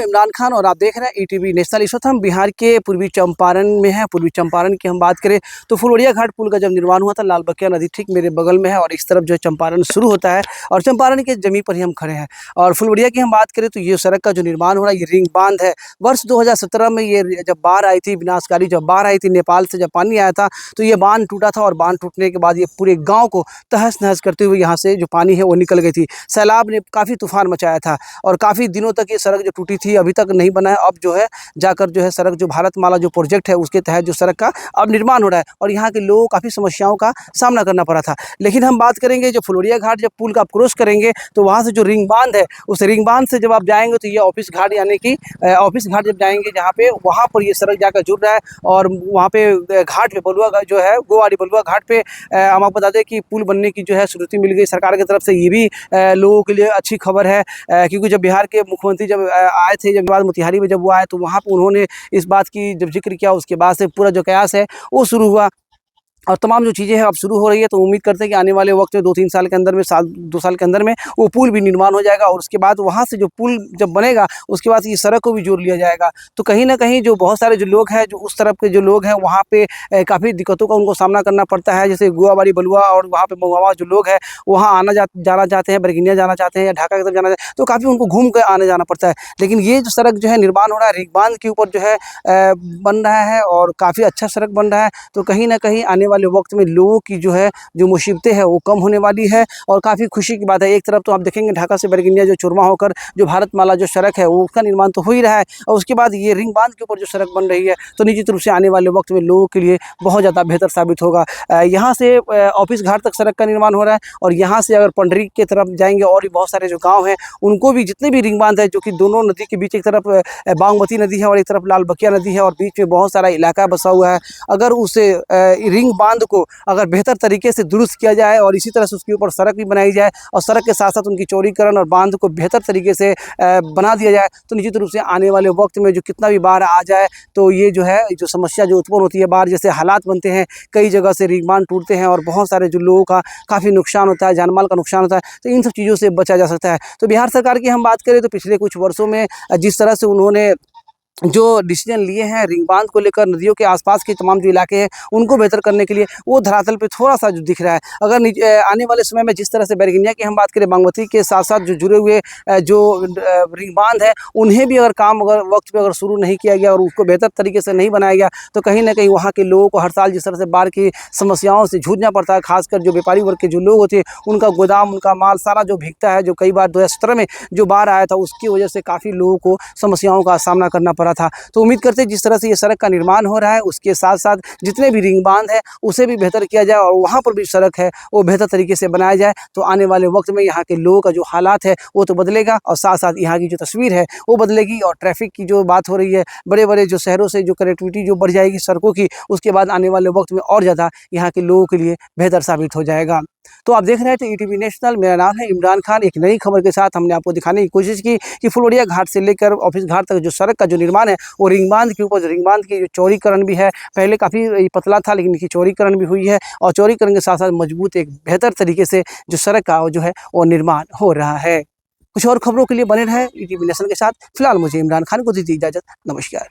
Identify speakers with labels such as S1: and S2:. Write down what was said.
S1: इमरान खान और आप देख रहे हैं ईटीवी नेशनल। इस वक्त हम बिहार के पूर्वी चंपारण में हैं। पूर्वी चंपारण की हम बात करें तो फुलवरिया घाट पुल का जब निर्माण हुआ था, लाल बकिया नदी ठीक मेरे बगल में है और इस तरफ जो है चंपारण शुरू होता है और चंपारण के जमीन पर ही हम खड़े हैं। और फुलवरिया की हम बात करें तो ये सड़क का जो निर्माण हो रहा है, ये रिंग बांध है। वर्ष 2017 में ये जब बाढ़ आई थी, विनाशकारी जब बाढ़ आई थी, नेपाल से जब पानी आया था तो ये बांध टूटा था और बांध टूटने के बाद ये पूरे गाँव को तहस नहस करते हुए यहाँ से जो पानी है वो निकल गई थी। सैलाब ने काफ़ी तूफान मचाया था और काफ़ी दिनों तक ये सड़क जो टूटी थी अभी तक नहीं बना है। अब जो है जाकर जो है सड़क जो भारतमाला जो प्रोजेक्ट है उसके तहत जो सड़क का अब निर्माण हो रहा है और यहाँ के लोगों को काफ़ी समस्याओं का सामना करना पड़ा था। लेकिन हम बात करेंगे जो फुलवरिया घाट जब पुल का आप क्रॉस करेंगे तो वहाँ से जो रिंग बांध है, उस रिंग बांध से जब आप जाएंगे तो ये ऑफिस घाट यानी कि ऑफिस घाट जब जाएंगे जहाँ पे वहाँ पर ये सड़क जाकर जुड़ रहा है और वहाँ पे घाट पे बलुआ जो है गोवाड़ी बलुआ घाट पे हम आपको बता दें कि पुल बनने की जो है स्वीकृति मिल गई सरकार की तरफ से। ये भी लोगों के लिए अच्छी खबर है क्योंकि जब बिहार के मुख्यमंत्री जब आए थे, जब बाद मोतिहारी में जब वो आए तो वहाँ पर उन्होंने इस बात की जब जिक्र किया, उसके बाद से पूरा जो कयास है वो शुरू हुआ और तमाम जो चीज़ें हैं अब शुरू हो रही है। तो उम्मीद करते हैं कि आने वाले वक्त में 2-3 साल के अंदर में, 2 साल के अंदर में वो पुल भी निर्माण हो जाएगा और उसके बाद वहाँ से जो पुल जब बनेगा उसके बाद ये सड़क को भी जोड़ लिया जाएगा। तो कहीं ना कहीं जो बहुत सारे जो लोग हैं, जो उस तरफ के जो लोग हैं वहाँ पे काफ़ी दिक्कतों का उनको सामना करना पड़ता है। जैसे गोवाबाड़ी बलुआ और वहाँ पे महुआ जो लोग हैं वहाँ जाना चाहते हैं, बरगिनिया जाना चाहते हैं या ढाका की तरफ जाना चाहते हैं तो काफ़ी उनको घूम कर आने जाना पड़ता है। लेकिन ये जो सड़क जो है निर्माण हो रहा है रिंग बांध के ऊपर जो है बन रहा है और काफ़ी अच्छा सड़क बन रहा है। तो कहीं ना कहीं आने वाले वक्त में लोगों की जो है जो मुसीबतें हैं वो कम होने वाली है और काफ़ी खुशी की बात है। एक तरफ तो आप देखेंगे ढाका से बरगिनिया जो चुरमा होकर जो भारतमाला जो सड़क है वो उसका निर्माण तो हो ही रहा है और उसके बाद ये रिंग बांध के ऊपर जो सड़क बन रही है तो निश्चित रूप से आने वाले वक्त में लोगों के लिए बहुत ज़्यादा बेहतर साबित होगा। यहाँ से ऑफिस घाट तक सड़क का निर्माण हो रहा है और यहाँ से अगर पंडरी की तरफ जाएंगे और भी बहुत सारे जो गाँव हैं उनको भी जितने भी रिंग बांध है, जो कि दोनों नदी के बीच एक तरफ बागमती नदी है और एक तरफ लाल बकिया नदी है और बीच में बहुत सारा इलाका बसा हुआ है, अगर उस रिंग बांध को अगर बेहतर तरीके से दुरुस्त किया जाए और इसी तरह से उसके ऊपर सड़क भी बनाई जाए और सड़क के साथ साथ उनकी चौड़ीकरण और बांध को बेहतर तरीके से बना दिया जाए तो निश्चित रूप से आने वाले वक्त में जो कितना भी बाढ़ आ जाए तो ये जो है जो समस्या जो उत्पन्न होती है, बाढ़ जैसे हालात बनते हैं, कई जगह से रिंग बांध टूटते हैं और बहुत सारे जो लोगों का काफ़ी नुकसान होता है, जानमाल का नुकसान होता है, तो इन सब चीज़ों से बचा जा सकता है। तो बिहार सरकार की हम बात करें तो पिछले कुछ वर्षों में जिस तरह से उन्होंने जो डिसीजन लिए हैं रिंग बांध को लेकर, नदियों के आसपास के तमाम जो इलाके हैं उनको बेहतर करने के लिए, वो धरातल पे थोड़ा सा जो दिख रहा है। अगर आने वाले समय में जिस तरह से बरगिनिया की हम बात करें, बागमती के साथ साथ जो जुड़े हुए जो रिंग बांध है उन्हें भी अगर काम अगर वक्त पे अगर शुरू नहीं किया गया और उसको बेहतर तरीके से नहीं बनाया गया तो कहीं ना कहीं वहाँ के लोगों को हर साल जिस तरह से बाढ़ की समस्याओं से जूझना पड़ता है, खासकर जो व्यापारी वर्ग के जो लोग होते हैं उनका गोदाम, उनका माल सारा जो भीगता है, जो कई बार 2017 में जो बाढ़ आया था उसकी वजह से काफ़ी लोगों को समस्याओं का सामना करना पड़ा था। तो उम्मीद करते हैं जिस तरह से ये सड़क का निर्माण हो रहा है उसके साथ साथ जितने भी रिंग बांध है उसे भी बेहतर किया जाए और वहाँ पर भी सड़क है वो बेहतर तरीके से बनाया जाए तो आने वाले वक्त में यहाँ के लोगों का जो हालात है वो तो बदलेगा और साथ साथ यहाँ की जो तस्वीर है वो बदलेगी। और ट्रैफिक की जो बात हो रही है, बड़े बड़े जो शहरों से जो कनेक्टिविटी जो बढ़ जाएगी सड़कों की, उसके बाद आने वाले वक्त में और ज़्यादा यहाँ के लोगों के लिए बेहतर साबित हो जाएगा। तो आप देख रहे थे ईटीवी नेशनल, मेरा नाम है इमरान खान। एक नई खबर के साथ हमने आपको दिखाने की कोशिश की कि फुलवरिया घाट से लेकर ऑफिस घाट तक जो सड़क का जो निर्माण है वो रिंग बांध के ऊपर, रिंग बांध की जो चौड़ीकरण भी है, पहले काफ़ी पतला था लेकिन इसकी चौड़ीकरण भी हुई है और चौड़ीकरण के साथ साथ मजबूत एक बेहतर तरीके से जो सड़क का जो है वो निर्माण हो रहा है। कुछ और खबरों के लिए बने रहे ईटीवी नेशनल के साथ। फिलहाल मुझे इमरान खान को दीजिए इजाज़त। नमस्कार।